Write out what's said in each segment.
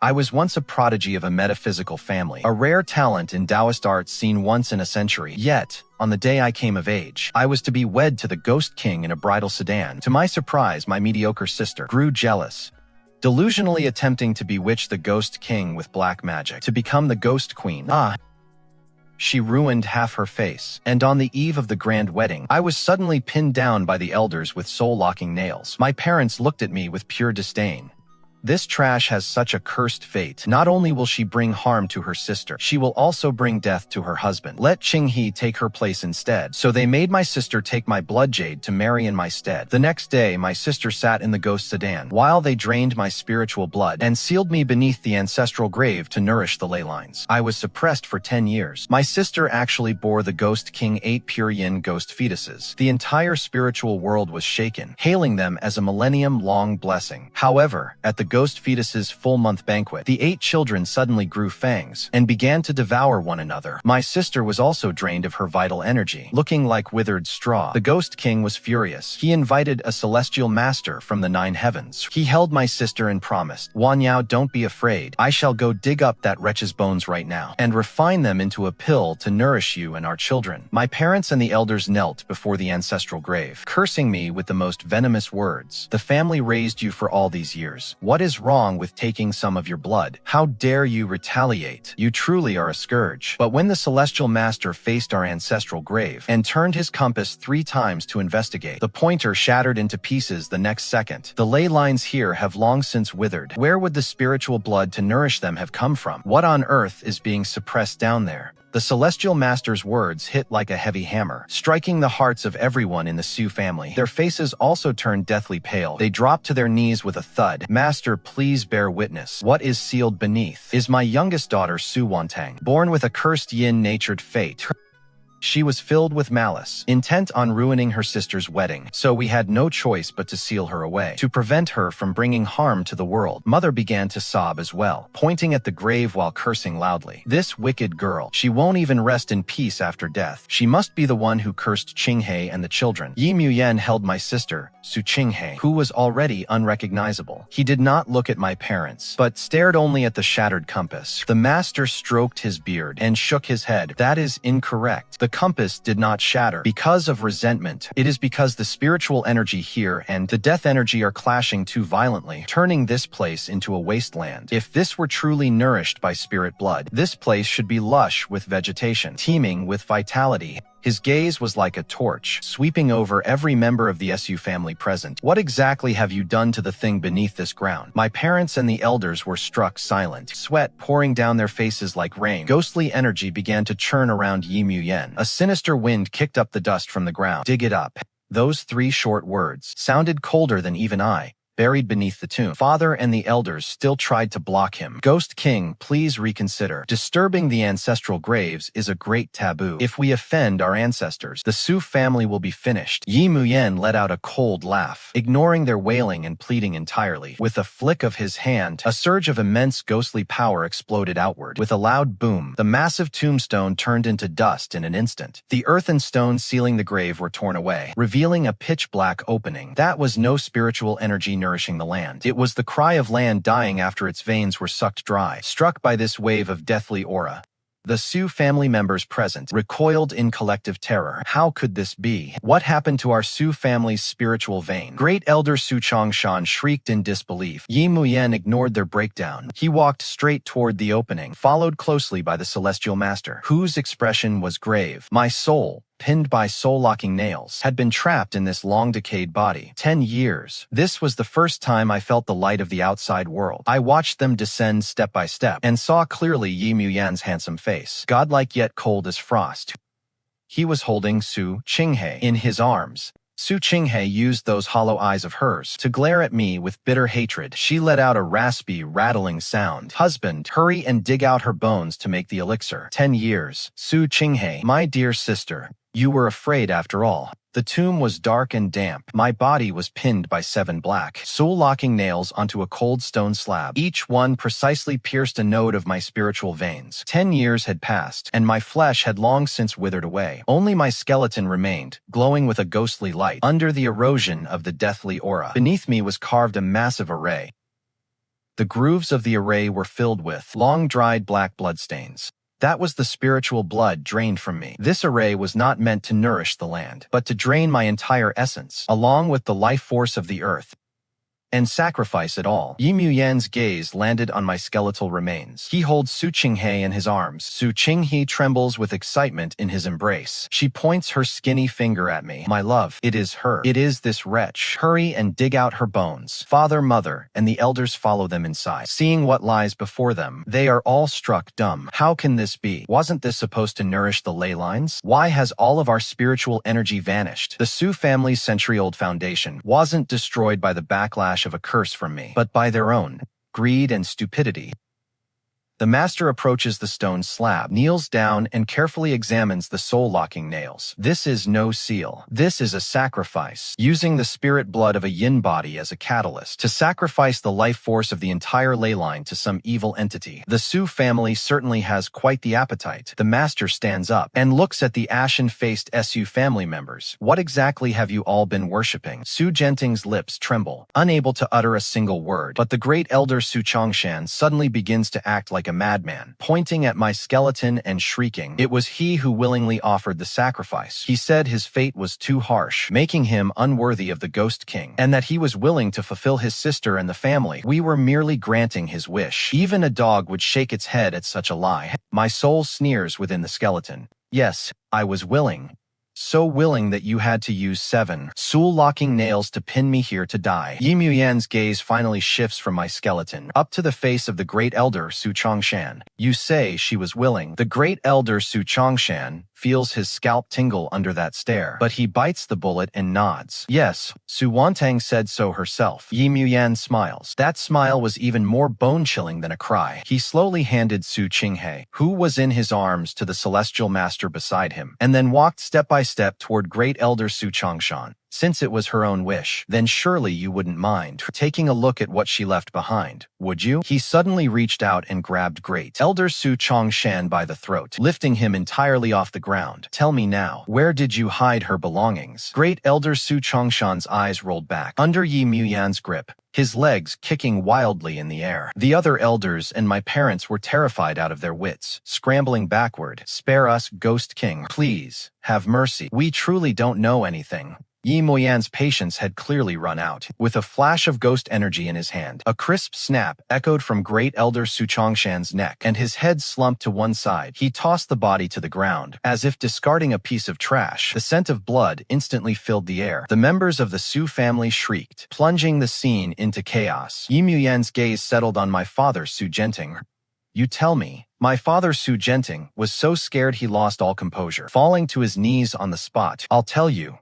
I was once a prodigy of a metaphysical family, a rare talent in Taoist art seen once in a century. Yet, on the day I came of age, I was to be wed to the Ghost King in a bridal sedan. To my surprise, my mediocre sister grew jealous, delusionally attempting to bewitch the Ghost King with black magic to become the Ghost Queen. She ruined half her face, and on the eve of the grand wedding, I was suddenly pinned down by the elders with soul-locking nails. My parents looked at me with pure disdain. This trash has such a cursed fate. Not only will she bring harm to her sister, she will also bring death to her husband. Let Qinghe take her place instead. So they made my sister take my blood jade to marry in my stead. The next day, my sister sat in the ghost sedan while they drained my spiritual blood and sealed me beneath the ancestral grave to nourish the ley lines. I was suppressed for 10 years. My sister actually bore the Ghost King 8 pure yin ghost fetuses. The entire spiritual world was shaken, hailing them as a millennium-long blessing. However, at the Ghost fetus's full-month banquet, the 8 children suddenly grew fangs and began to devour one another. My sister was also drained of her vital energy, looking like withered straw. The Ghost King was furious. He invited a celestial master from the 9 heavens. He held my sister and promised, "Wanyao, don't be afraid. I shall go dig up that wretch's bones right now and refine them into a pill to nourish you and our children." My parents and the elders knelt before the ancestral grave, cursing me with the most venomous words. "The family raised you for all these years. What is wrong with taking some of your blood? How dare you retaliate? You truly are a scourge." But when the celestial master faced our ancestral grave and turned his compass 3 times to investigate, the pointer shattered into pieces the next second. The ley lines here have long since withered. Where would the spiritual blood to nourish them have come from? What on earth is being suppressed down there? The celestial master's words hit like a heavy hammer, striking the hearts of everyone in the Su family. Their faces also turned deathly pale. They dropped to their knees with a thud. "Master, please bear witness. What is sealed beneath is my youngest daughter, Su Wantang, born with a cursed yin-natured fate. She was filled with malice, intent on ruining her sister's wedding, so we had no choice but to seal her away. To prevent her from bringing harm to the world." Mother began to sob as well, pointing at the grave while cursing loudly. "This wicked girl. She won't even rest in peace after death. She must be the one who cursed Qinghe and the children." Yi Muyen held my sister, Su Qinghe, who was already unrecognizable. He did not look at my parents, but stared only at the shattered compass. The master stroked his beard and shook his head. "That is incorrect. The compass did not shatter because of resentment. It is because the spiritual energy here and the death energy are clashing too violently, turning this place into a wasteland. If this were truly nourished by spirit blood, this place should be lush with vegetation, teeming with vitality." His gaze was like a torch, sweeping over every member of the Su family present. "What exactly have you done to the thing beneath this ground?" My parents and the elders were struck silent, sweat pouring down their faces like rain. Ghostly energy began to churn around Yi Muyen. A sinister wind kicked up the dust from the ground. "Dig it up." Those 3 short words sounded colder than even I, buried beneath the tomb. Father and the elders still tried to block him. "Ghost King, please reconsider. Disturbing the ancestral graves is a great taboo. If we offend our ancestors, the Su family will be finished." Yi Muyen let out a cold laugh, ignoring their wailing and pleading entirely. With a flick of his hand, a surge of immense ghostly power exploded outward. With a loud boom, the massive tombstone turned into dust in an instant. The earth and stone sealing the grave were torn away, revealing a pitch-black opening. That was no spiritual energy nourishing the land. It was the cry of land dying after its veins were sucked dry. Struck by this wave of deathly aura, the Su family members present recoiled in collective terror. How could this be? What happened to our Su family's spiritual vein? Great Elder Su Changshan shrieked in disbelief. Yi Muyen ignored their breakdown. He walked straight toward the opening, followed closely by the celestial master, whose expression was grave. "My soul, pinned by soul-locking nails, had been trapped in this long-decayed body. 10 years. This was the first time I felt the light of the outside world. I watched them descend step by step and saw clearly Yi Muyen's handsome face, godlike yet cold as frost. He was holding Su Qinghe in his arms. Su Qinghe used those hollow eyes of hers to glare at me with bitter hatred. She let out a raspy, rattling sound. "Husband, hurry and dig out her bones to make the elixir." 10 years. Su Qinghe, my dear sister, you were afraid after all. The tomb was dark and damp. My body was pinned by 7 black, soul-locking nails onto a cold stone slab. Each one precisely pierced a node of my spiritual veins. 10 years had passed, and my flesh had long since withered away. Only my skeleton remained, glowing with a ghostly light, under the erosion of the deathly aura. Beneath me was carved a massive array The grooves of the array were filled with long-dried black bloodstains. That was the spiritual blood drained from me. This array was not meant to nourish the land, but to drain my entire essence, along with the life force of the earth, and sacrifice it all. Yi Muyan's gaze landed on my skeletal remains. He holds Su Qinghe in his arms. Su Qinghe trembles with excitement in his embrace. She points her skinny finger at me. My love, it is her. It is this wretch. Hurry and dig out her bones. Father, mother, and the elders follow them inside. Seeing what lies before them, they are all struck dumb. How can this be? Wasn't this supposed to nourish the ley lines? Why has all of our spiritual energy vanished? The Su family's century-old foundation wasn't destroyed by the backlash of a curse from me, but by their own greed and stupidity. The master approaches the stone slab, kneels down, and carefully examines the soul-locking nails. This is no seal. This is a sacrifice, using the spirit blood of a yin body as a catalyst to sacrifice the life force of the entire ley line to some evil entity. The Su family certainly has quite the appetite. The master stands up and looks at the ashen-faced Su family members. What exactly have you all been worshipping? Su Genting's lips tremble, unable to utter a single word, but the great elder Su Chongshan suddenly begins to act like a madman, pointing at my skeleton and shrieking. It was he who willingly offered the sacrifice. He said his fate was too harsh, making him unworthy of the Ghost King, and that he was willing to fulfill his sister and the family. We were merely granting his wish. Even a dog would shake its head at such a lie. My soul sneers within the skeleton. Yes, I was willing. So willing that you had to use 7 soul-locking nails to pin me here to die. Yi Muyan's gaze finally shifts from my skeleton up to the face of the great elder Su Chongshan. You say she was willing. The great elder Su Chongshan feels his scalp tingle under that stare, but he bites the bullet and nods. Yes, Su Wantang said so herself. Yi Muyan smiles. That smile was even more bone-chilling than a cry. He slowly handed Su Qinghe, who was in his arms, to the celestial master beside him, and then walked step by step toward great elder Su Chongshan. Since it was her own wish, then surely you wouldn't mind taking a look at what she left behind, would you? He suddenly reached out and grabbed great elder Su Chongshan by the throat, lifting him entirely off the ground. Tell me now, where did you hide her belongings? Great elder Su Chongshan's eyes rolled back under Yi Muyan's grip, his legs kicking wildly in the air. The other elders and my parents were terrified out of their wits, scrambling backward. Spare us, Ghost King. Please, have mercy. We truly don't know anything. Yi Muyan's patience had clearly run out. With a flash of ghost energy in his hand, a crisp snap echoed from great elder Su Chongshan's neck, and his head slumped to one side. He tossed the body to the ground, as if discarding a piece of trash. The scent of blood instantly filled the air. The members of the Su family shrieked, plunging the scene into chaos. Yi Muyan's gaze settled on my father, Su Genting. You tell me. My father, Su Genting, was so scared he lost all composure, falling to his knees on the spot. I'll tell you.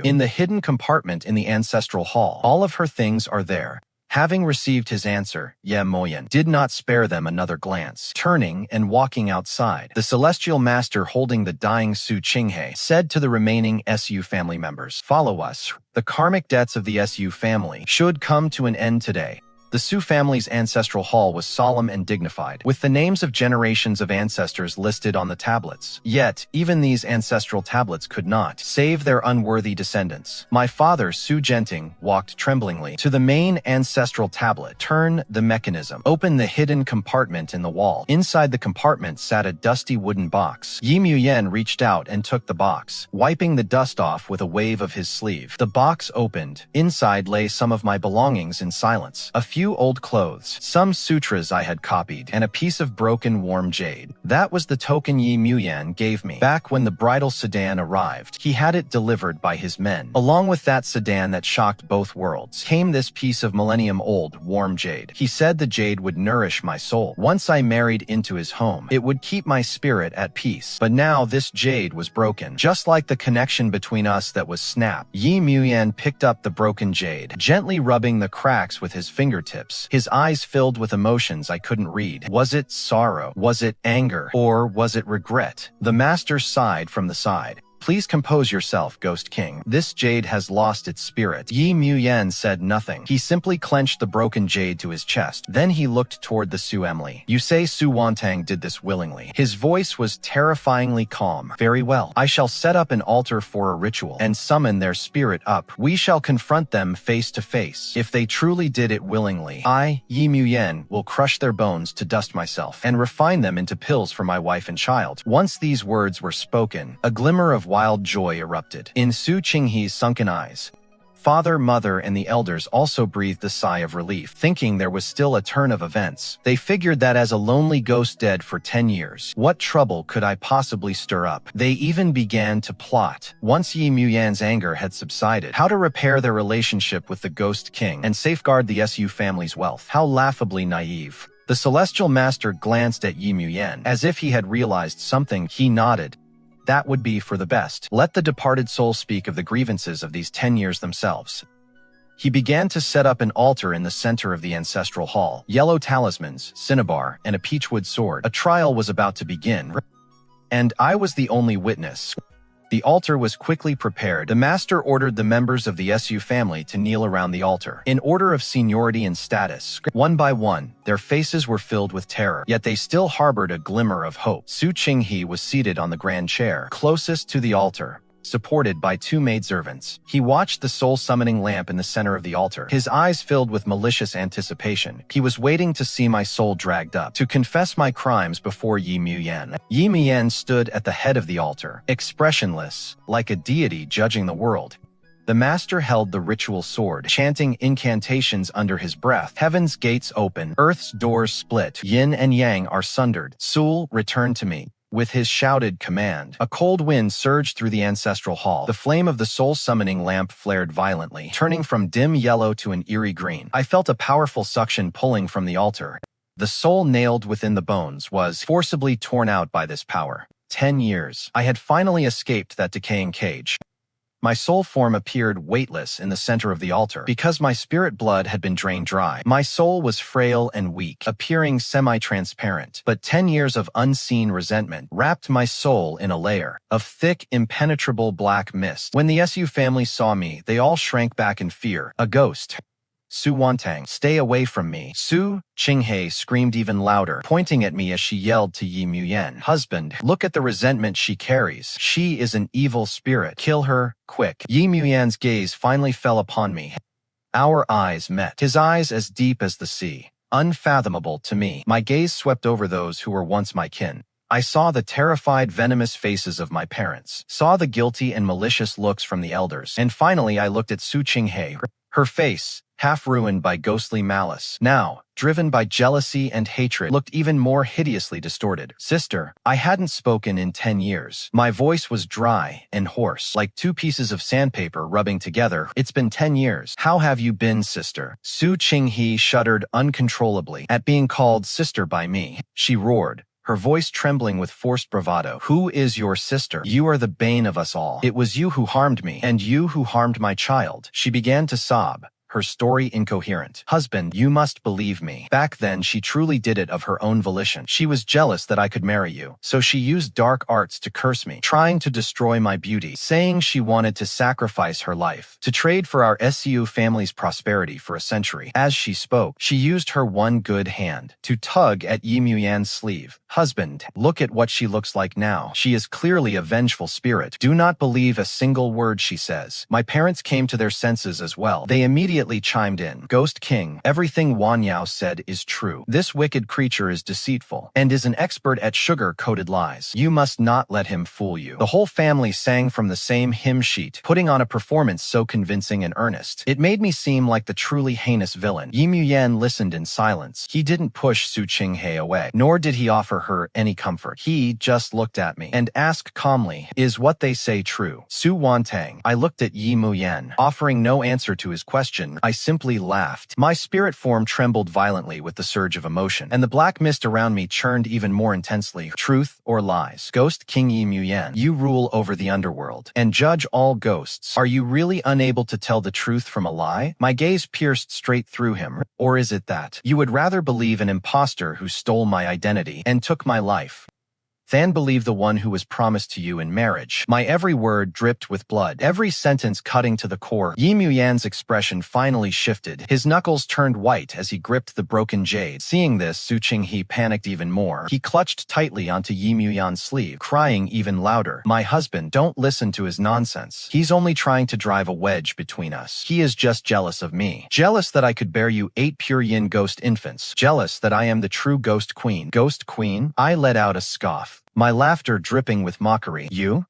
In the hidden compartment in the ancestral hall, all of her things are there. Having received his answer, Ye Moyan did not spare them another glance. Turning and walking outside, the celestial master holding the dying Su Qinghe said to the remaining Su family members, "Follow us. The karmic debts of the Su family should come to an end today." The Su family's ancestral hall was solemn and dignified, with the names of generations of ancestors listed on the tablets. Yet, even these ancestral tablets could not save their unworthy descendants. My father, Su Genting, walked tremblingly to the main ancestral tablet, turned the mechanism, opened the hidden compartment in the wall. Inside the compartment sat a dusty wooden box. Yi Muyan reached out and took the box, wiping the dust off with a wave of his sleeve. The box opened. Inside lay some of my belongings in silence. A few old clothes, some sutras I had copied, and a piece of broken warm jade. That was the token Yi Muyan gave me. Back when the bridal sedan arrived, he had it delivered by his men. Along with that sedan that shocked both worlds, came this piece of millennium-old warm jade. He said the jade would nourish my soul. Once I married into his home, it would keep my spirit at peace. But now this jade was broken, just like the connection between us that was snapped. Yi Muyan picked up the broken jade, gently rubbing the cracks with his fingertips. His eyes filled with emotions I couldn't read. Was it sorrow? Was it anger? Or was it regret? The master sighed from the side. Please compose yourself, Ghost King. This jade has lost its spirit. Yi Muyan said nothing. He simply clenched the broken jade to his chest. Then he looked toward the Su Emily. You say Su Wantang did this willingly. His voice was terrifyingly calm. Very well. I shall set up an altar for a ritual and summon their spirit up. We shall confront them face to face. If they truly did it willingly, I, Yi Muyan, will crush their bones to dust myself and refine them into pills for my wife and child. Once these words were spoken, a glimmer of wild joy erupted in Su Qinghe's sunken eyes. Father, mother, and the elders also breathed a sigh of relief, thinking there was still a turn of events. They figured that as a lonely ghost dead for 10 years, what trouble could I possibly stir up? They even began to plot, once Yi Muyan's anger had subsided, how to repair their relationship with the Ghost King and safeguard the Su family's wealth. How laughably naive. The Celestial Master glanced at Yi Muyan. As if he had realized something, he nodded. That would be for the best. Let the departed soul speak of the grievances of these 10 years themselves. He began to set up an altar in the center of the ancestral hall. Yellow talismans, cinnabar, and a peachwood sword. A trial was about to begin, and I was the only witness. The altar was quickly prepared. The master ordered the members of the Su family to kneel around the altar, in order of seniority and status. One by one, their faces were filled with terror, yet they still harbored a glimmer of hope. Su Qinghe was seated on the grand chair, closest to the altar, supported by two maidservants. He watched the soul-summoning lamp in the center of the altar, his eyes filled with malicious anticipation. He was waiting to see my soul dragged up, to confess my crimes before Yi Muyan. Yi Muyan stood at the head of the altar, expressionless, like a deity judging the world. The master held the ritual sword, chanting incantations under his breath. Heaven's gates open, earth's doors split, yin and yang are sundered. Sul, return to me. With his shouted command, a cold wind surged through the ancestral hall. The flame of the soul-summoning lamp flared violently, turning from dim yellow to an eerie green. I felt a powerful suction pulling from the altar. The soul nailed within the bones was forcibly torn out by this power. 10 years. I had finally escaped that decaying cage. My soul form appeared weightless in the center of the altar. Because my spirit blood had been drained dry, my soul was frail and weak, appearing semi-transparent. But 10 years of unseen resentment wrapped my soul in a layer of thick, impenetrable black mist. When the Su family saw me, they all shrank back in fear. A ghost. Su Wantang, stay away from me. Su Qinghe screamed even louder, pointing at me as she yelled to Yi Muyan. Husband, look at the resentment she carries. She is an evil spirit. Kill her, quick. Yi Muyan's gaze finally fell upon me. Our eyes met. His eyes as deep as the sea, unfathomable to me. My gaze swept over those who were once my kin. I saw the terrified, venomous faces of my parents, saw the guilty and malicious looks from the elders, and finally I looked at Su Qinghe. Her face, half ruined by ghostly malice, now, driven by jealousy and hatred, looked even more hideously distorted. Sister, I hadn't spoken in 10 years. My voice was dry and hoarse, like two pieces of sandpaper rubbing together. It's been 10 years. How have you been, sister? Su Qinghe shuddered uncontrollably at being called sister by me. She roared, her voice trembling with forced bravado. Who is your sister? You are the bane of us all. It was you who harmed me, and you who harmed my child. She began to sob, her story incoherent. Husband, you must believe me. Back then, she truly did it of her own volition. She was jealous that I could marry you, so she used dark arts to curse me, trying to destroy my beauty, saying she wanted to sacrifice her life, to trade for our Su family's prosperity for a century. As she spoke, she used her one good hand to tug at Yi Muyan's sleeve. Husband, look at what she looks like now. She is clearly a vengeful spirit. Do not believe a single word she says. My parents came to their senses as well. They immediately chimed in. Ghost King, everything Wan Yao said is true. This wicked creature is deceitful and is an expert at sugar-coated lies. You must not let him fool you. The whole family sang from the same hymn sheet, putting on a performance so convincing and earnest. It made me seem like the truly heinous villain. Yi Muyan listened in silence. He didn't push Su Qinghe away, nor did he offer her any comfort. He just looked at me and asked calmly, is what they say true? Su Wantang. I looked at Yi Muyan, offering no answer to his question. I simply laughed. My spirit form trembled violently with the surge of emotion, and the black mist around me churned even more intensely. Truth or lies? Ghost King Yi Muyan, you rule over the underworld and judge all ghosts. Are you really unable to tell the truth from a lie? My gaze pierced straight through him. Or is it that you would rather believe an imposter who stole my identity and took my life? than believe the one who was promised to you in marriage. My every word dripped with blood, every sentence cutting to the core. Yi Muyan's expression finally shifted. His knuckles turned white as he gripped the broken jade. Seeing this, Su Qinghe panicked even more. He clutched tightly onto Yi Muyan's sleeve, crying even louder. My husband, don't listen to his nonsense. He's only trying to drive a wedge between us. He is just jealous of me. Jealous that I could bear you 8 pure yin ghost infants. Jealous that I am the true ghost queen. Ghost queen? I let out a scoff, my laughter dripping with mockery. You?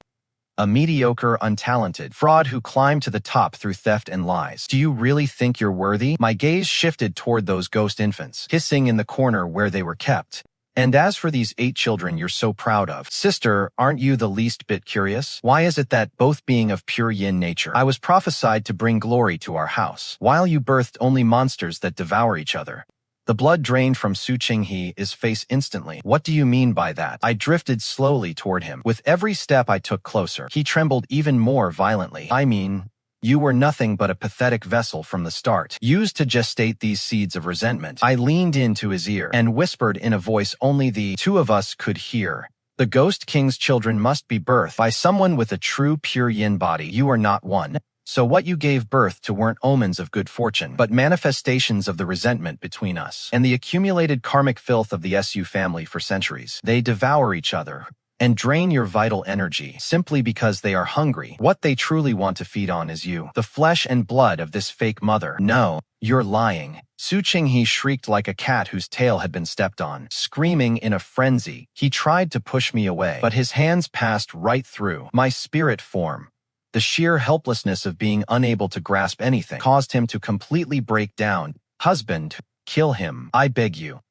A mediocre, untalented fraud who climbed to the top through theft and lies. Do you really think you're worthy? My gaze shifted toward those ghost infants, hissing in the corner where they were kept. And as for these 8 children you're so proud of, sister, aren't you the least bit curious? Why is it that, both being of pure yin nature, I was prophesied to bring glory to our house, while you birthed only monsters that devour each other? The blood drained from Su Qinghe's face instantly. What do you mean by that? I drifted slowly toward him. With every step I took closer, he trembled even more violently. I mean, you were nothing but a pathetic vessel from the start, used to gestate these seeds of resentment. I leaned into his ear and whispered in a voice only the two of us could hear. The Ghost King's children must be birthed by someone with a true pure yin body. You are not one. So what you gave birth to weren't omens of good fortune, but manifestations of the resentment between us and the accumulated karmic filth of the Su family for centuries. They devour each other and drain your vital energy simply because they are hungry. What they truly want to feed on is you, the flesh and blood of this fake mother. No, you're lying. Su Qinghe shrieked like a cat whose tail had been stepped on. Screaming in a frenzy, he tried to push me away, but his hands passed right through my spirit form. The sheer helplessness of being unable to grasp anything caused him to completely break down. Husband, kill him, I beg you.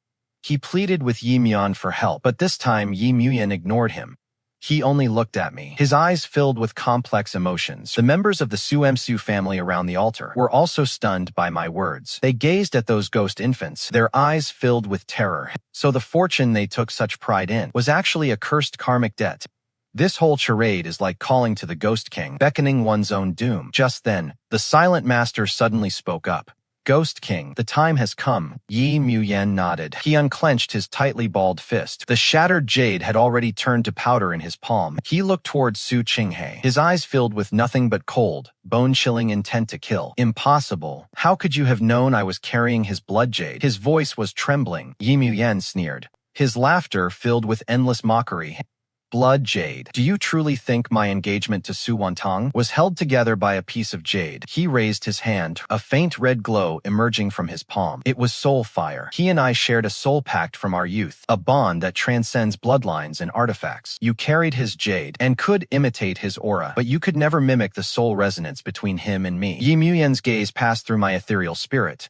He pleaded with Yi Muyan for help, but this time Yi Muyan ignored him. He only looked at me, his eyes filled with complex emotions. The members of the Su family around the altar were also stunned by my words. They gazed at those ghost infants, their eyes filled with terror. So the fortune they took such pride in was actually a cursed karmic debt. This whole charade is like calling to the Ghost King, beckoning one's own doom. Just then, the silent master suddenly spoke up. Ghost King, the time has come. Yi Muyan nodded. He unclenched his tightly balled fist. The shattered jade had already turned to powder in his palm. He looked towards Su Qinghe, his eyes filled with nothing but cold, bone-chilling intent to kill. Impossible. How could you have known I was carrying his blood jade? His voice was trembling. Yi Muyan sneered, his laughter filled with endless mockery. Blood jade. Do you truly think my engagement to Su Wantang was held together by a piece of jade? He raised his hand, a faint red glow emerging from his palm. It was soul fire. He and I shared a soul pact from our youth, a bond that transcends bloodlines and artifacts. You carried his jade and could imitate his aura, but you could never mimic the soul resonance between him and me. Yi Muyan's gaze passed through my ethereal spirit,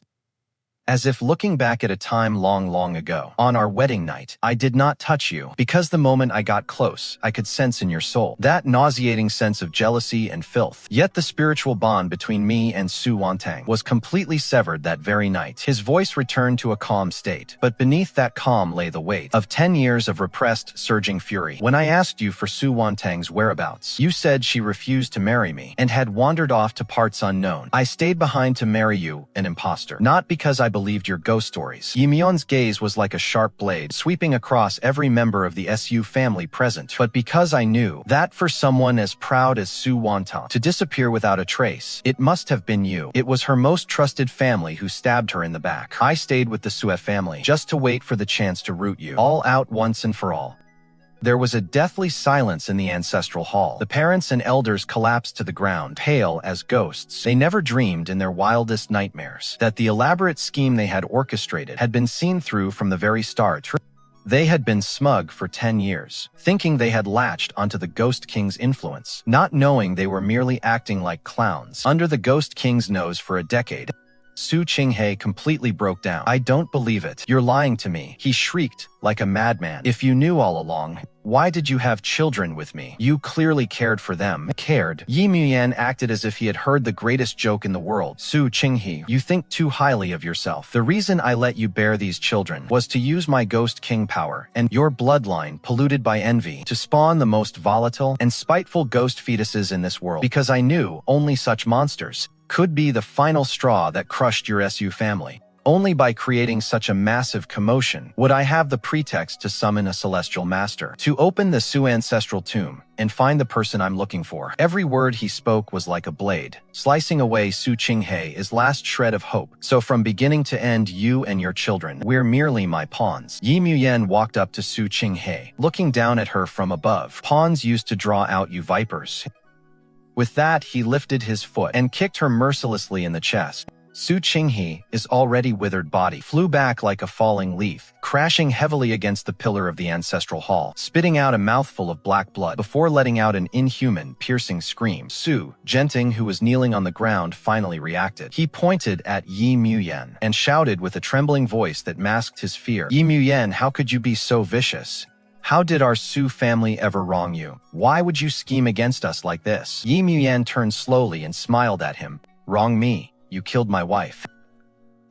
as if looking back at a time long, long ago. On our wedding night, I did not touch you, because the moment I got close, I could sense in your soul that nauseating sense of jealousy and filth. Yet the spiritual bond between me and Su Wantang was completely severed that very night. His voice returned to a calm state, but beneath that calm lay the weight of 10 years of repressed, surging fury. When I asked you for Su Wantang's whereabouts, you said she refused to marry me and had wandered off to parts unknown. I stayed behind to marry you, an imposter, not because I believed your ghost stories. Yi Muyan's gaze was like a sharp blade, sweeping across every member of the Su family present, but because I knew that for someone as proud as Su Wantang to disappear without a trace, it must have been you. It was her most trusted family who stabbed her in the back. I stayed with the Su family, just to wait for the chance to root you all out once and for all. There was a deathly silence in the ancestral hall. The parents and elders collapsed to the ground, pale as ghosts. They never dreamed in their wildest nightmares that the elaborate scheme they had orchestrated had been seen through from the very start. They had been smug for 10 years, thinking they had latched onto the Ghost King's influence, not knowing they were merely acting like clowns under the Ghost King's nose for a decade. Su Qinghe completely broke down. I don't believe it. You're lying to me. He shrieked like a madman. If you knew all along, why did you have children with me? You clearly cared for them. Cared. Yi Muyan acted as if he had heard the greatest joke in the world. Su Qinghe, you think too highly of yourself. The reason I let you bear these children was to use my Ghost King power and your bloodline polluted by envy to spawn the most volatile and spiteful ghost fetuses in this world, because I knew only such monsters could be the final straw that crushed your Su family. Only by creating such a massive commotion would I have the pretext to summon a celestial master to open the Su ancestral tomb and find the person I'm looking for. Every word he spoke was like a blade, slicing away Su Qinghei's last shred of hope. So from beginning to end, you and your children, we're merely my pawns. Yi Muyen walked up to Su Qinghei, looking down at her from above. Pawns used to draw out, you vipers. With that, he lifted his foot and kicked her mercilessly in the chest. Su Qinghei's already withered body flew back like a falling leaf, crashing heavily against the pillar of the ancestral hall, spitting out a mouthful of black blood before letting out an inhuman, piercing scream. Su Wantang, who was kneeling on the ground, finally reacted. He pointed at Yi Muyen and shouted with a trembling voice that masked his fear. Yi Muyen, how could you be so vicious? How did our Su family ever wrong you? Why would you scheme against us like this? Yi Muyen turned slowly and smiled at him. Wrong me? You killed my wife.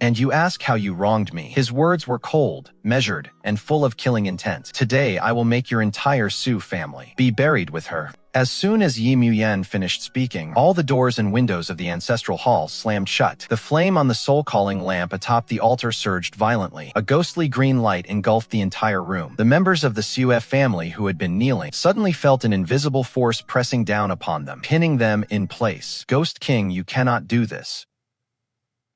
And you ask how you wronged me. His words were cold, measured, and full of killing intent. Today I will make your entire Su family be buried with her. As soon as Yi Muyen finished speaking, all the doors and windows of the ancestral hall slammed shut. The flame on the soul-calling lamp atop the altar surged violently. A ghostly green light engulfed the entire room. The members of the Su family who had been kneeling suddenly felt an invisible force pressing down upon them, pinning them in place. Ghost King, you cannot do this.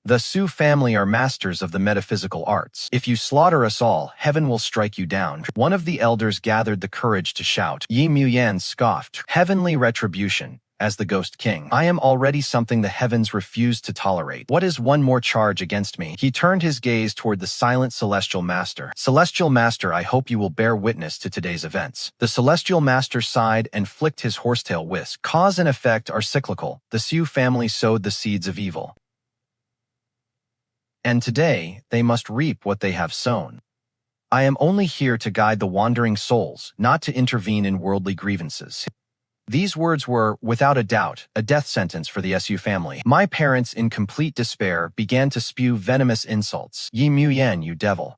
The Su family are masters of the metaphysical arts. If you slaughter us all, heaven will strike you down. One of the elders gathered the courage to shout. Yi Muyen scoffed. Heavenly retribution. As the Ghost King, I am already something the heavens refuse to tolerate. What is one more charge against me? He turned his gaze toward the silent Celestial Master. Celestial Master, I hope you will bear witness to today's events. The Celestial Master sighed and flicked his horsetail whisk. Cause and effect are cyclical. The Su family sowed the seeds of evil. And today, they must reap what they have sown. I am only here to guide the wandering souls, not to intervene in worldly grievances. These words were, without a doubt, a death sentence for the Su family. My parents, in complete despair, began to spew venomous insults. Yi Muyen, you devil.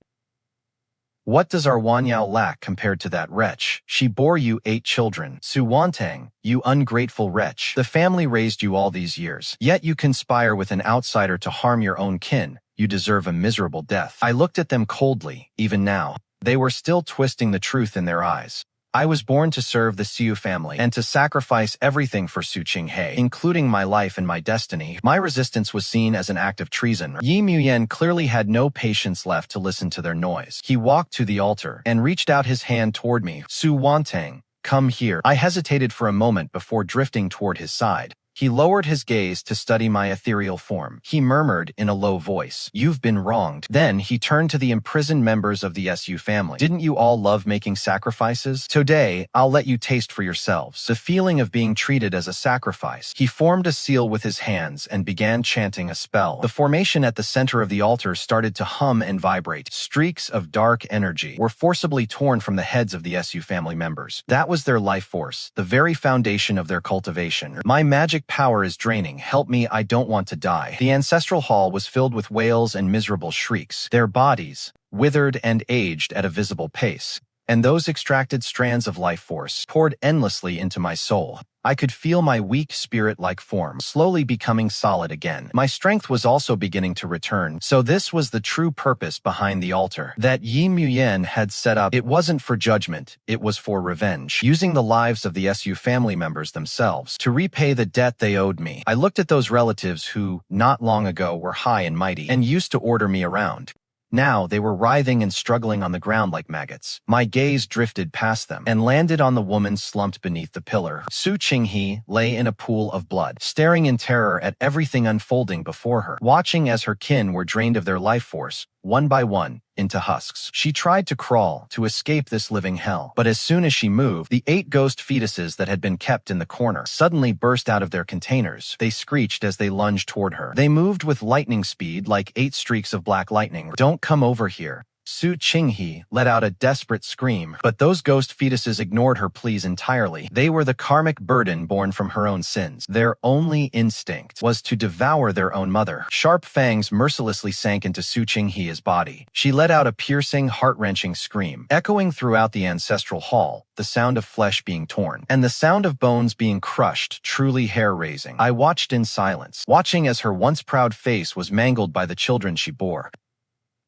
What does our Wanyao lack compared to that wretch? She bore you 8 children. Su Wantang, you ungrateful wretch. The family raised you all these years. Yet you conspire with an outsider to harm your own kin. You deserve a miserable death. I looked at them coldly, even now. They were still twisting the truth in their eyes. I was born to serve the Su family and to sacrifice everything for Su Qinghei, including my life and my destiny. My resistance was seen as an act of treason. Yi Muyen clearly had no patience left to listen to their noise. He walked to the altar and reached out his hand toward me. Su Wantang, come here. I hesitated for a moment before drifting toward his side. He lowered his gaze to study my ethereal form. He murmured in a low voice, "You've been wronged." Then he turned to the imprisoned members of the Su family. Didn't you all love making sacrifices? Today, I'll let you taste for yourselves the feeling of being treated as a sacrifice. He formed a seal with his hands and began chanting a spell. The formation at the center of the altar started to hum and vibrate. Streaks of dark energy were forcibly torn from the heads of the Su family members. That was their life force, the very foundation of their cultivation. My magic power is draining. Help me, I don't want to die. The ancestral hall was filled with wails and miserable shrieks. Their bodies, withered and aged at a visible pace, and those extracted strands of life force poured endlessly into my soul. I could feel my weak spirit-like form slowly becoming solid again. My strength was also beginning to return. So this was the true purpose behind the altar that Yi Muyen had set up. It wasn't for judgment, it was for revenge, using the lives of the Su family members themselves to repay the debt they owed me. I looked at those relatives who, not long ago, were high and mighty and used to order me around. Now they were writhing and struggling on the ground like maggots. My gaze drifted past them and landed on the woman slumped beneath the pillar. Su Qinghei lay in a pool of blood, staring in terror at everything unfolding before her, watching as her kin were drained of their life force, one by one, into husks. She tried to crawl, to escape this living hell. But as soon as she moved, the 8 ghost fetuses that had been kept in the corner suddenly burst out of their containers. They screeched as they lunged toward her. They moved with lightning speed like 8 streaks of black lightning. Don't come over here. Su Qinghei let out a desperate scream, but those ghost fetuses ignored her pleas entirely. They were the karmic burden born from her own sins. Their only instinct was to devour their own mother. Sharp fangs mercilessly sank into Su Qinghei's body. She let out a piercing, heart-wrenching scream, echoing throughout the ancestral hall, the sound of flesh being torn, and the sound of bones being crushed, truly hair-raising. I watched in silence, watching as her once proud face was mangled by the children she bore.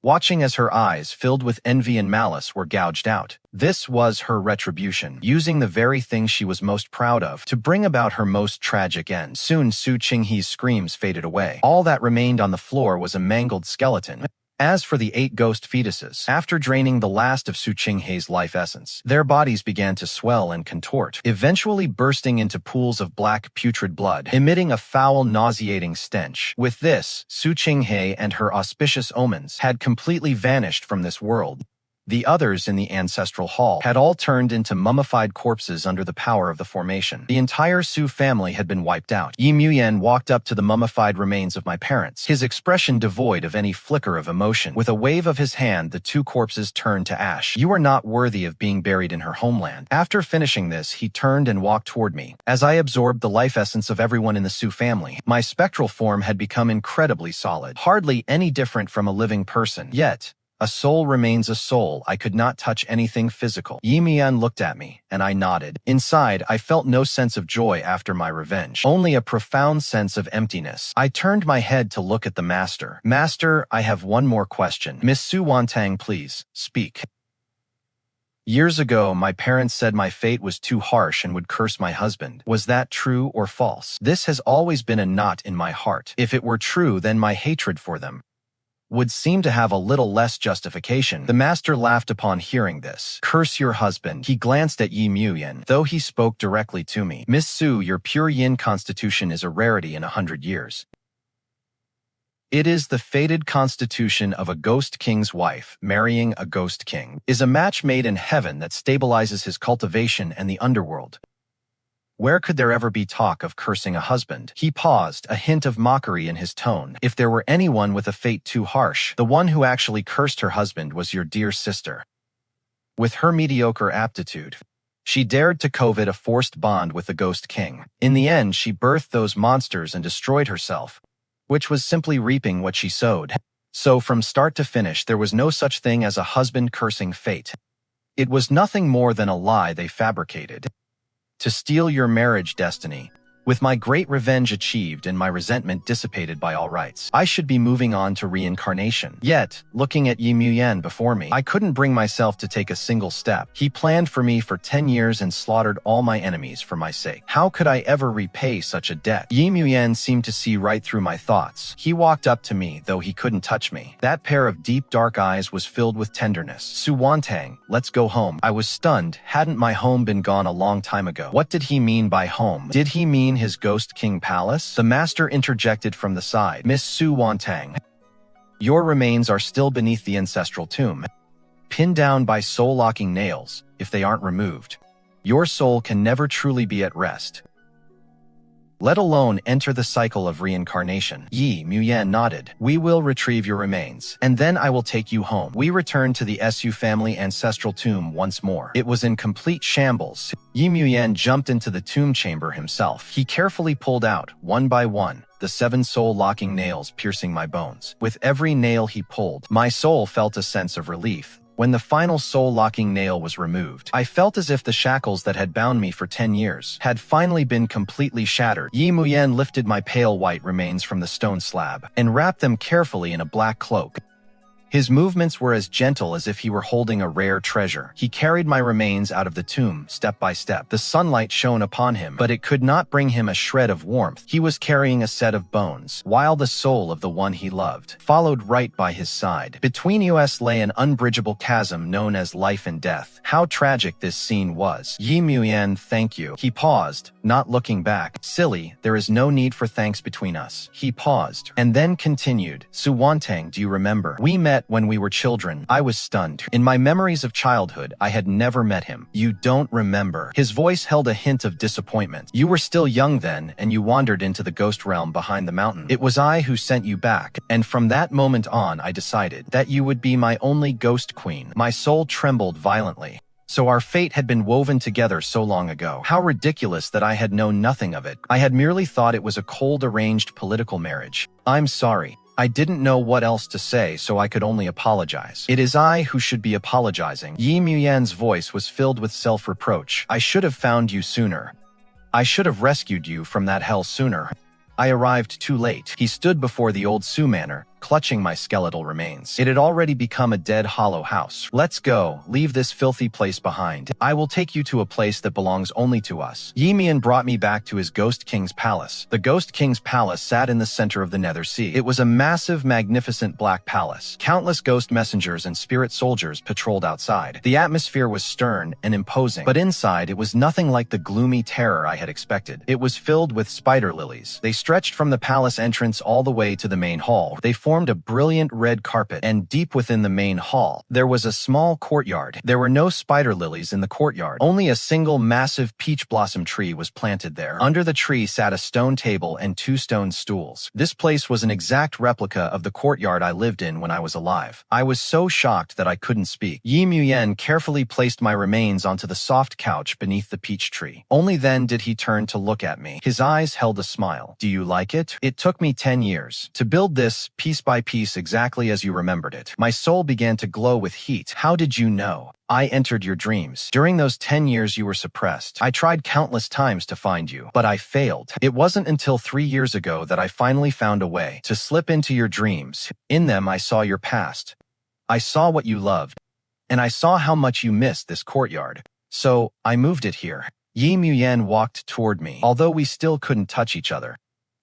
watching as her eyes, filled with envy and malice, were gouged out. This was her retribution, using the very thing she was most proud of to bring about her most tragic end. Soon Su Qinghei's screams faded away. All that remained on the floor was a mangled skeleton. As for the 8 ghost fetuses, after draining the last of Su Qinghei's life essence, their bodies began to swell and contort, eventually bursting into pools of black putrid blood, emitting a foul, nauseating stench. With this, Su Qinghei and her auspicious omens had completely vanished from this world. The others in the ancestral hall had all turned into mummified corpses under the power of the formation. The entire Su family had been wiped out. Yi Muyan walked up to the mummified remains of my parents, his expression devoid of any flicker of emotion. With a wave of his hand, the 2 corpses turned to ash. You are not worthy of being buried in her homeland. After finishing this, he turned and walked toward me. As I absorbed the life essence of everyone in the Su family, my spectral form had become incredibly solid, hardly any different from a living person. Yet, a soul remains a soul. I could not touch anything physical. Yi Mian looked at me, and I nodded. Inside, I felt no sense of joy after my revenge, only a profound sense of emptiness. I turned my head to look at the master. Master, I have one more question. Miss Su Wantang, please, speak. Years ago, my parents said my fate was too harsh and would curse my husband. Was that true or false? This has always been a knot in my heart. If it were true, then my hatred for them would seem to have a little less justification. The master laughed upon hearing this. Curse your husband. He glanced at Yi Muyan, though he spoke directly to me. Miss Su, your pure yin constitution is a rarity in 100 years. It is the fated constitution of a ghost king's wife. Marrying a ghost king is a match made in heaven that stabilizes his cultivation and the underworld. Where could there ever be talk of cursing a husband? He paused, a hint of mockery in his tone. If there were anyone with a fate too harsh, the one who actually cursed her husband was your dear sister. With her mediocre aptitude, she dared to covet a forced bond with the ghost king. In the end, she birthed those monsters and destroyed herself, which was simply reaping what she sowed. So from start to finish, there was no such thing as a husband cursing fate. It was nothing more than a lie they fabricated to steal your marriage destiny. With my great revenge achieved and my resentment dissipated by all rights, I should be moving on to reincarnation. Yet, looking at Yi Muyan before me, I couldn't bring myself to take a single step. He planned for me for 10 years and slaughtered all my enemies for my sake. How could I ever repay such a debt? Yi Muyan seemed to see right through my thoughts. He walked up to me, though he couldn't touch me. That pair of deep dark eyes was filled with tenderness. Su Wantang, let's go home. I was stunned. Hadn't my home been gone a long time ago? What did he mean by home? Did he mean his ghost king palace? The master interjected from the side. Miss Su Wantang, your remains are still beneath the ancestral tomb, pinned down by soul-locking nails. If they aren't removed, your soul can never truly be at rest, let alone enter the cycle of reincarnation. Yi Muyan nodded. We will retrieve your remains, and then I will take you home. We returned to the Su family ancestral tomb once more. It was in complete shambles. Yi Muyan jumped into the tomb chamber himself. He carefully pulled out, one by one, the 7 soul-locking nails piercing my bones. With every nail he pulled, my soul felt a sense of relief. When the final soul-locking nail was removed, I felt as if the shackles that had bound me for 10 years had finally been completely shattered. Yi Muyan lifted my pale white remains from the stone slab and wrapped them carefully in a black cloak. His movements were as gentle as if he were holding a rare treasure. He carried my remains out of the tomb, step by step. The sunlight shone upon him, but it could not bring him a shred of warmth. He was carrying a set of bones, while the soul of the one he loved followed right by his side. Between us lay an unbridgeable chasm known as life and death. How tragic this scene was. Yi Muyan, thank you. He paused, not looking back. Silly, there is no need for thanks between us. He paused, and then continued. Su Wantang, do you remember? We met when we were children. I was stunned. In my memories of childhood, I had never met him. You don't remember. His voice held a hint of disappointment. You were still young then, and you wandered into the ghost realm behind the mountain. It was I who sent you back, and from that moment on, I decided that you would be my only ghost queen. My soul trembled violently. So our fate had been woven together so long ago. How ridiculous that I had known nothing of it. I had merely thought it was a cold arranged political marriage. I'm sorry. I didn't know what else to say, so I could only apologize. It is I who should be apologizing. Yi Muyan's voice was filled with self-reproach. I should have found you sooner. I should have rescued you from that hell sooner. I arrived too late. He stood before the old Su manor, clutching my skeletal remains. It had already become a dead, hollow house. Let's go. Leave this filthy place behind. I will take you to a place that belongs only to us. Yi Mian brought me back to his Ghost King's palace. The Ghost King's palace sat in the center of the Nether Sea. It was a massive, magnificent black palace. Countless ghost messengers and spirit soldiers patrolled outside. The atmosphere was stern and imposing, but inside it was nothing like the gloomy terror I had expected. It was filled with spider lilies. They stretched from the palace entrance all the way to the main hall. They formed a brilliant red carpet, and deep within the main hall, there was a small courtyard. There were no spider lilies in the courtyard. Only a single massive peach blossom tree was planted there. Under the tree sat a stone table and 2 stone stools. This place was an exact replica of the courtyard I lived in when I was alive. I was so shocked that I couldn't speak. Yi Muyen carefully placed my remains onto the soft couch beneath the peach tree. Only then did he turn to look at me. His eyes held a smile. Do you like it? It took me 10 years to build this piece by piece exactly as you remembered it. My soul began to glow with heat. How did you know? I entered your dreams. During those 10 years you were suppressed. I tried countless times to find you, but I failed. It wasn't until 3 years ago that I finally found a way to slip into your dreams. In them I saw your past. I saw what you loved, and I saw how much you missed this courtyard. So, I moved it here. Yi Muyen walked toward me, although we still couldn't touch each other.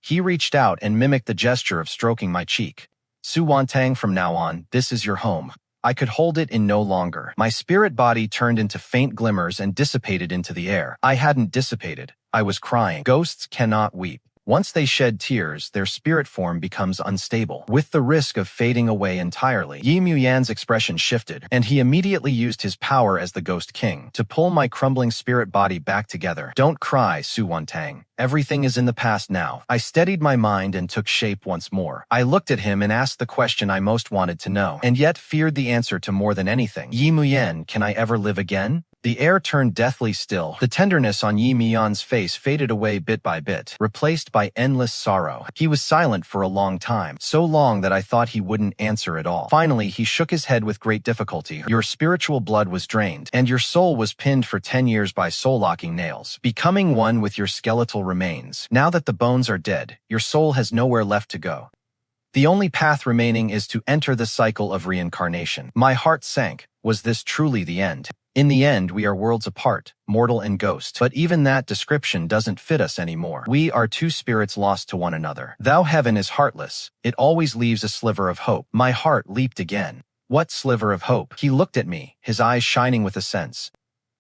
He reached out and mimicked the gesture of stroking my cheek. Su Wantang, from now on, this is your home. I could hold it in no longer. My spirit body turned into faint glimmers and dissipated into the air. I hadn't dissipated. I was crying. Ghosts cannot weep. Once they shed tears, their spirit form becomes unstable, with the risk of fading away entirely. Yi Muyan's expression shifted, and he immediately used his power as the Ghost King to pull my crumbling spirit body back together. Don't cry, Su Wantang. Everything is in the past now. I steadied my mind and took shape once more. I looked at him and asked the question I most wanted to know, and yet feared the answer to more than anything. Yi Muyan, can I ever live again? The air turned deathly still. The tenderness on Yi Mian's face faded away bit by bit, replaced by endless sorrow. He was silent for a long time, so long that I thought he wouldn't answer at all. Finally, he shook his head with great difficulty. Your spiritual blood was drained, and your soul was pinned for 10 years by soul-locking nails, becoming one with your skeletal remains. Now that the bones are dead, your soul has nowhere left to go. The only path remaining is to enter the cycle of reincarnation. My heart sank. Was this truly the end? In the end, we are worlds apart, mortal and ghost. But even that description doesn't fit us anymore. We are 2 spirits lost to one another. Thou heaven is heartless. It always leaves a sliver of hope. My heart leaped again. What sliver of hope? He looked at me, his eyes shining with a sense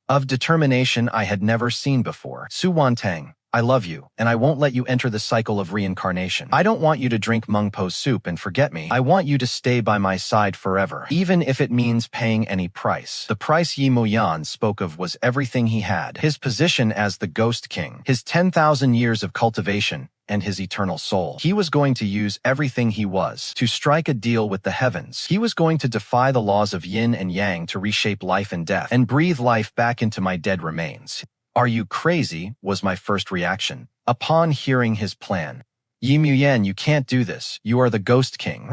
of determination I had never seen before. Su Wantang, I love you, and I won't let you enter the cycle of reincarnation. I don't want you to drink Mung Po soup and forget me. I want you to stay by my side forever, even if it means paying any price. The price Yi Muyan spoke of was everything he had, his position as the Ghost King, his 10,000 years of cultivation, and his eternal soul. He was going to use everything he was to strike a deal with the heavens. He was going to defy the laws of yin and yang to reshape life and death, and breathe life back into my dead remains. Are you crazy? Was my first reaction upon hearing his plan. Yi Muyan, you can't do this. You are the Ghost King.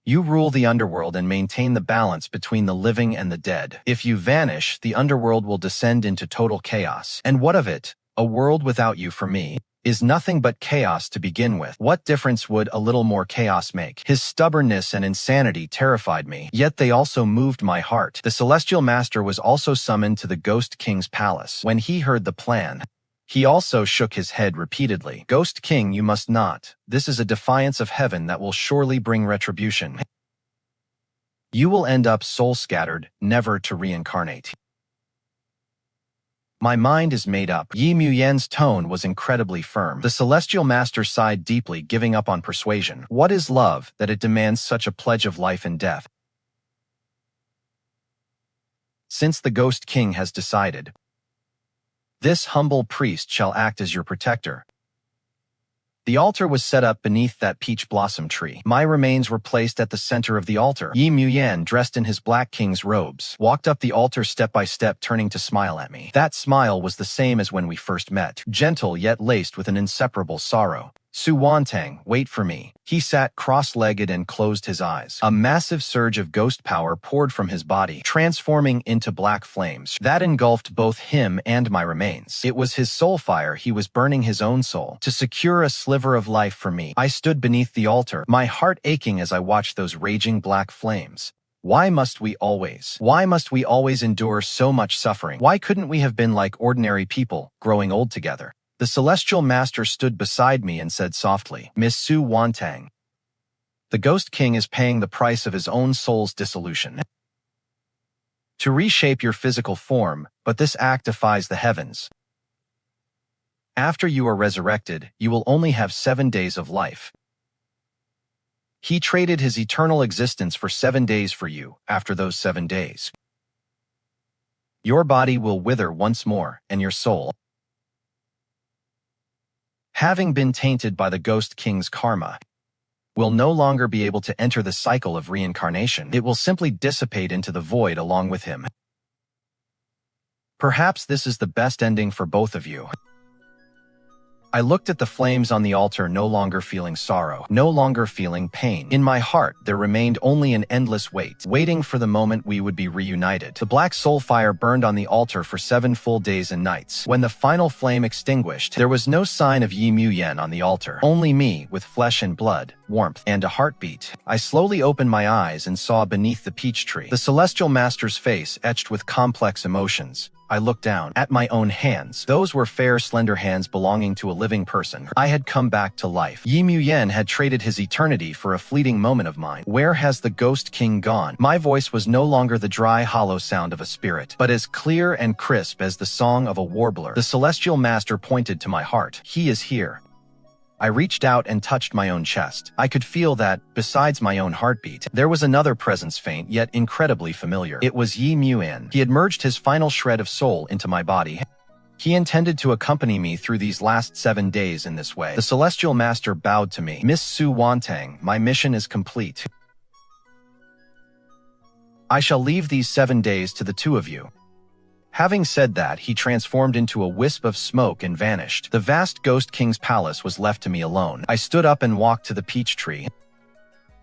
You rule the underworld and maintain the balance between the living and the dead. If you vanish, the underworld will descend into total chaos. And what of it? A world without you, for me, is nothing but chaos to begin with. What difference would a little more chaos make? His stubbornness and insanity terrified me, yet they also moved my heart. The Celestial Master was also summoned to the Ghost King's palace. When he heard the plan, he also shook his head repeatedly. Ghost King, you must not. This is a defiance of heaven that will surely bring retribution. You will end up soul-scattered, never to reincarnate. My mind is made up. Yi Muyan's tone was incredibly firm. The Celestial Master sighed deeply, giving up on persuasion. What is love that it demands such a pledge of life and death? Since the Ghost King has decided, this humble priest shall act as your protector. The altar was set up beneath that peach blossom tree. My remains were placed at the center of the altar. Yi Muyan, dressed in his black king's robes, walked up the altar step by step, turning to smile at me. That smile was the same as when we first met, gentle yet laced with an inseparable sorrow. Su Wantang, wait for me. He sat cross-legged and closed his eyes. A massive surge of ghost power poured from his body, transforming into black flames that engulfed both him and my remains. It was his soul fire. He was burning his own soul to secure a sliver of life for me. I stood beneath the altar, my heart aching as I watched those raging black flames. Why must we always endure so much suffering? Why couldn't we have been like ordinary people, growing old together? The celestial master stood beside me and said softly, Miss Su Wantang, the Ghost King is paying the price of his own soul's dissolution to reshape your physical form, but this act defies the heavens. After you are resurrected, you will only have 7 days of life. He traded his eternal existence for 7 days for you. After those 7 days, your body will wither once more, and your soul, having been tainted by the Ghost King's karma, will no longer be able to enter the cycle of reincarnation. It will simply dissipate into the void along with him. Perhaps this is the best ending for both of you. I looked at the flames on the altar, no longer feeling sorrow, no longer feeling pain. In my heart, there remained only an endless waiting for the moment we would be reunited. The black soul fire burned on the altar for 7 full days and nights. When the final flame extinguished, there was no sign of Yi Mu Yen on the altar. Only me, with flesh and blood, warmth, and a heartbeat. I slowly opened my eyes and saw beneath the peach tree the celestial master's face etched with complex emotions. I looked down at my own hands. Those were fair, slender hands belonging to a living person. I had come back to life. Yi Mu Yen had traded his eternity for a fleeting moment of mine. Where has the Ghost King gone? My voice was no longer the dry, hollow sound of a spirit, but as clear and crisp as the song of a warbler. The celestial master pointed to my heart. He is here. I reached out and touched my own chest. I could feel that, besides my own heartbeat, there was another presence, faint yet incredibly familiar. It was Yi Mu Yen. He had merged his final shred of soul into my body. He intended to accompany me through these last 7 days in this way. The celestial master bowed to me. Miss Su Wantang, my mission is complete. I shall leave these 7 days to the two of you. Having said that, he transformed into a wisp of smoke and vanished. The vast Ghost King's palace was left to me alone. I stood up and walked to the peach tree.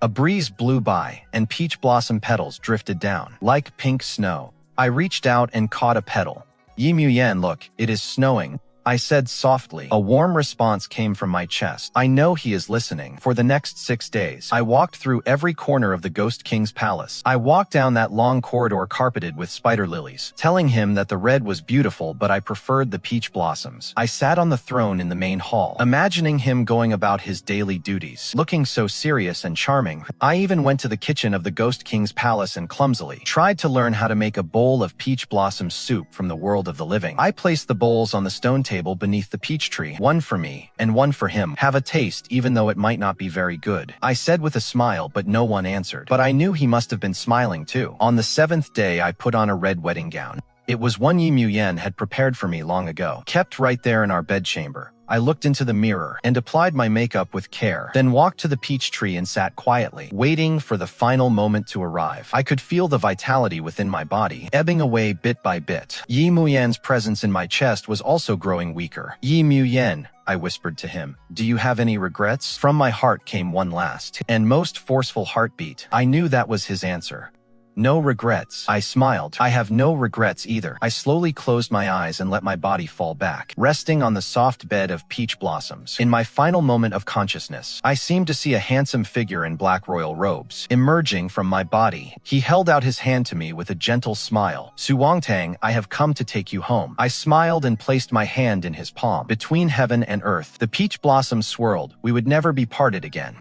A breeze blew by, and peach blossom petals drifted down, like pink snow. I reached out and caught a petal. Yi Mu Yen, look, it is snowing, I said softly. A warm response came from my chest. I know he is listening. For the next 6 days, I walked through every corner of the Ghost King's palace. I walked down that long corridor carpeted with spider lilies, telling him that the red was beautiful but I preferred the peach blossoms. I sat on the throne in the main hall, imagining him going about his daily duties, looking so serious and charming. I even went to the kitchen of the Ghost King's palace and clumsily tried to learn how to make a bowl of peach blossom soup from the world of the living. I placed the bowls on the stone table beneath the peach tree, one for me and one for him. Have a taste, even though it might not be very good, I said with a smile, but no one answered. But I knew he must have been smiling too. On the 7th day, I put on a red wedding gown. It was one Yi Mu Yen had prepared for me long ago, kept right there in our bedchamber. I looked into the mirror and applied my makeup with care, then walked to the peach tree and sat quietly, waiting for the final moment to arrive. I could feel the vitality within my body, ebbing away bit by bit. Yi Mu Yen's presence in my chest was also growing weaker. Yi Mu Yen, I whispered to him, do you have any regrets? From my heart came one last and most forceful heartbeat. I knew that was his answer. No regrets. I smiled. I have no regrets either. I slowly closed my eyes and let my body fall back, resting on the soft bed of peach blossoms. In my final moment of consciousness, I seemed to see a handsome figure in black royal robes emerging from my body. He held out his hand to me with a gentle smile. Su Wantang, I have come to take you home. I smiled and placed my hand in his palm. Between heaven and earth, the peach blossoms swirled. We would never be parted again.